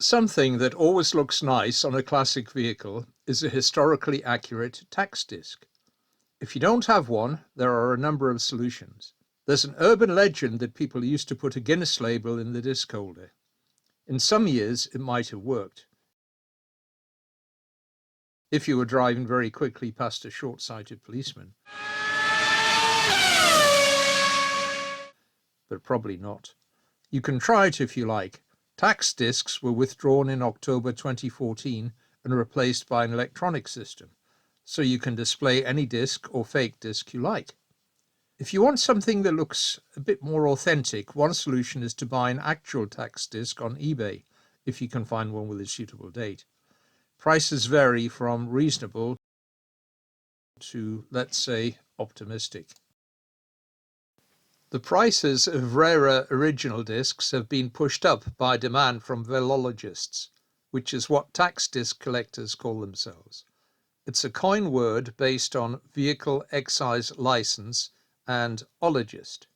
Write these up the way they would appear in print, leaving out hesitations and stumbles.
Something that always looks nice on a classic vehicle is a historically accurate tax disc. If you don't have one, there are a number of solutions. There's an urban legend that people used to put a Guinness label in the disc holder. In some years, it might have worked, if you were driving very quickly past a short-sighted policeman. But probably not. You can try it if you like. Tax discs were withdrawn in October 2014 and replaced by an electronic system, so you can display any disc or fake disc you like. If you want something that looks a bit more authentic, one solution is to buy an actual tax disc on eBay, if you can find one with a suitable date. Prices vary from reasonable to, let's say, optimistic. The prices of rarer original discs have been pushed up by demand from velologists, which is what tax disc collectors call themselves. It's a coin word based on vehicle excise license and ologist.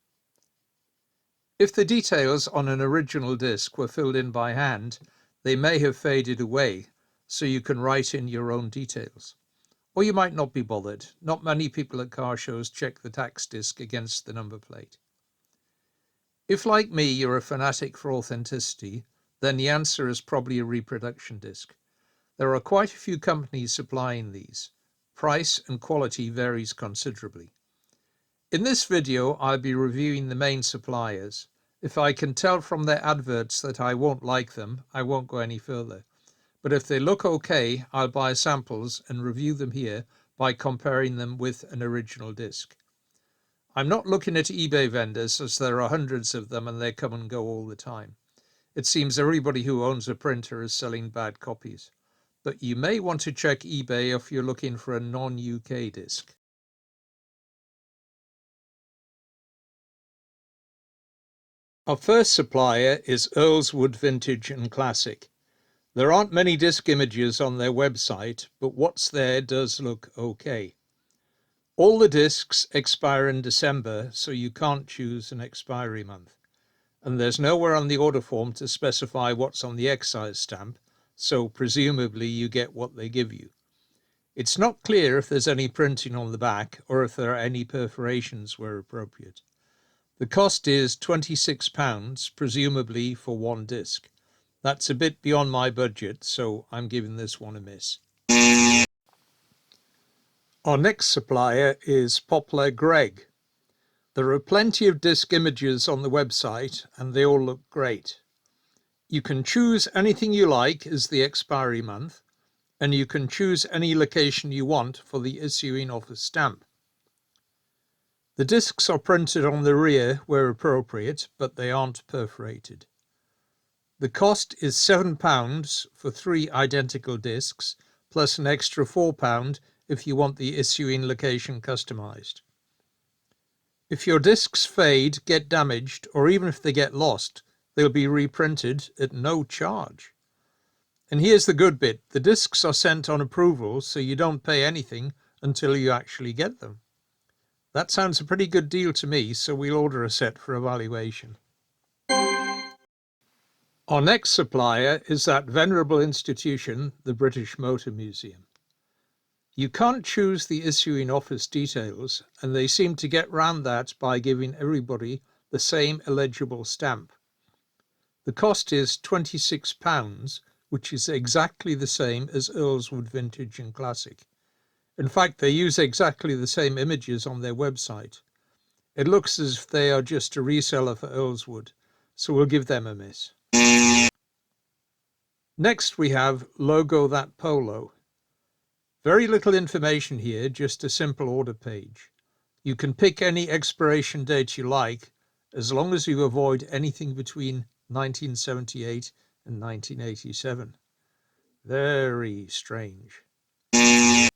If the details on an original disc were filled in by hand, they may have faded away, so you can write in your own details. Or you might not be bothered. Not many people at car shows check the tax disc against the number plate. If, like me, you're a fanatic for authenticity, then the answer is probably a reproduction disc. There are quite a few companies supplying these. Price and quality varies considerably. In this video, I'll be reviewing the main suppliers. If I can tell from their adverts that I won't like them, I won't go any further. But if they look okay, I'll buy samples and review them here by comparing them with an original disc. I'm not looking at eBay vendors, as there are hundreds of them and they come and go all the time. It seems everybody who owns a printer is selling bad copies. But you may want to check eBay if you're looking for a non-UK disc. Our first supplier is Earlswood Vintage and Classic. There aren't many disc images on their website, but what's there does look okay. All the discs expire in December, so you can't choose an expiry month. And there's nowhere on the order form to specify what's on the excise stamp, so presumably you get what they give you. It's not clear if there's any printing on the back or if there are any perforations where appropriate. The cost is £26, presumably for one disc. That's a bit beyond my budget, so I'm giving this one a miss. Our next supplier is Poplar Greg. There are plenty of disc images on the website and they all look great. You can choose anything you like as the expiry month, and you can choose any location you want for the issuing office stamp. The discs are printed on the rear where appropriate, but they aren't perforated. The cost is £7 for 3 identical discs, plus an extra £4 if you want the issuing location customized. If your discs fade, get damaged, or even if they get lost, they'll be reprinted at no charge. And here's the good bit, the discs are sent on approval, so you don't pay anything until you actually get them. That sounds a pretty good deal to me, so we'll order a set for evaluation. Our next supplier is that venerable institution, the British Motor Museum. You can't choose the issuing office details, and they seem to get round that by giving everybody the same illegible stamp. The cost is £26, which is exactly the same as Earlswood Vintage and Classic. In fact, they use exactly the same images on their website. It looks as if they are just a reseller for Earlswood, so we'll give them a miss. Next we have Logo That Polo. Very little information here, just a simple order page. You can pick any expiration date you like, as long as you avoid anything between 1978 and 1987. Very strange. And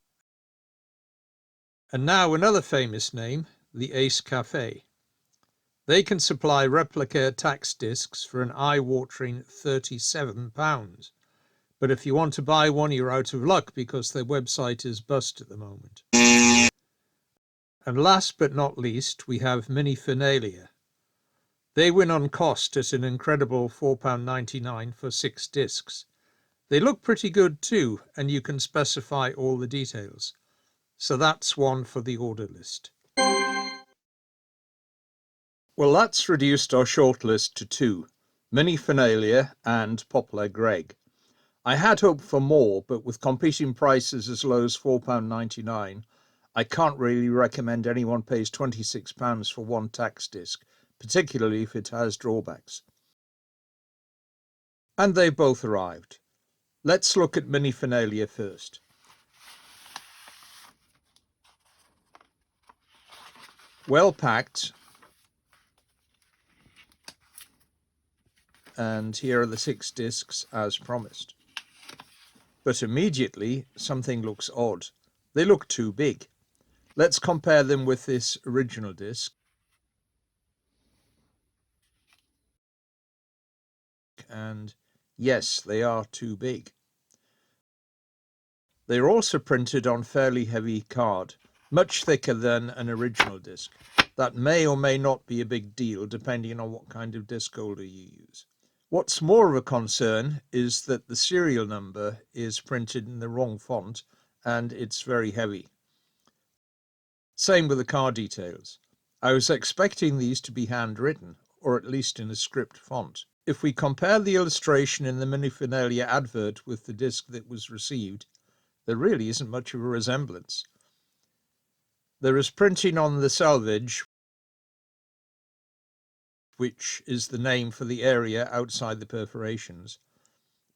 now another famous name, the Ace Cafe. They can supply replica tax discs for an eye-watering £37. But if you want to buy one, you're out of luck because their website is bust at the moment. And last but not least, we have Minifinalia. They win on cost at an incredible £4.99 for 6 discs. They look pretty good too, and you can specify all the details. So that's one for the order list. Well, that's reduced our shortlist to 2, Minifinalia and Poplar Greg. I had hoped for more, but with competing prices as low as £4.99, I can't really recommend anyone pays £26 for one tax disc, particularly if it has drawbacks. And they've both arrived. Let's look at Minifinalia first. Well packed, and here are the 6 discs as promised. But immediately something looks odd. They look too big. Let's compare them with this original disc. And yes, they are too big. They are also printed on fairly heavy card, much thicker than an original disc. That may or may not be a big deal depending on what kind of disc holder you use. What's more of a concern is that the serial number is printed in the wrong font and it's very heavy. Same with the card details. I was expecting these to be handwritten, or at least in a script font. If we compare the illustration in the Minifinalia advert with the disc that was received, there really isn't much of a resemblance. There is printing on the selvage, which is the name for the area outside the perforations,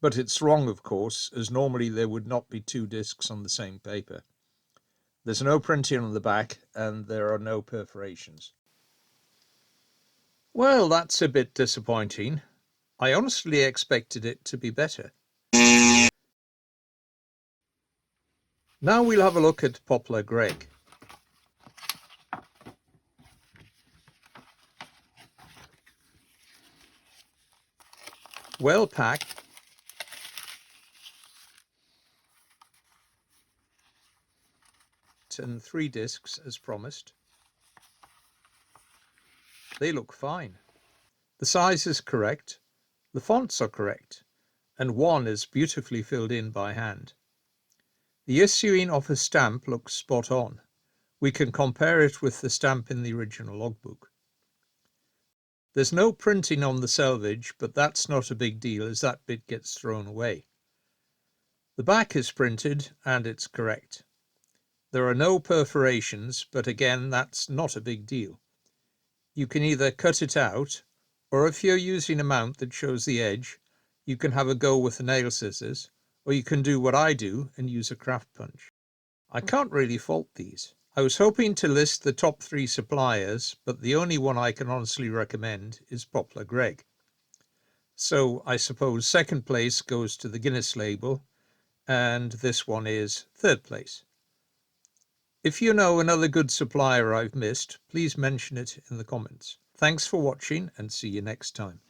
but it's wrong, of course, as normally there would not be 2 discs on the same paper. There's no printing on the back and there are no perforations. Well, that's a bit disappointing. I honestly expected it to be better. Now we'll have a look at Poplar Greg. Well packed, and 3 discs as promised. They look fine. The size is correct, the fonts are correct, and one is beautifully filled in by hand. The issuing of a stamp looks spot on. We can compare it with the stamp in the original logbook. There's no printing on the selvage, but that's not a big deal as that bit gets thrown away. The back is printed and it's correct. There are no perforations, but again, that's not a big deal. You can either cut it out, or if you're using a mount that shows the edge, you can have a go with the nail scissors, or you can do what I do and use a craft punch. I can't really fault these. I was hoping to list the top 3 suppliers, but the only one I can honestly recommend is Poplar Greg. So I suppose second place goes to the Guinness label, and this one is third place. If you know another good supplier I've missed, please mention it in the comments. Thanks for watching and see you next time.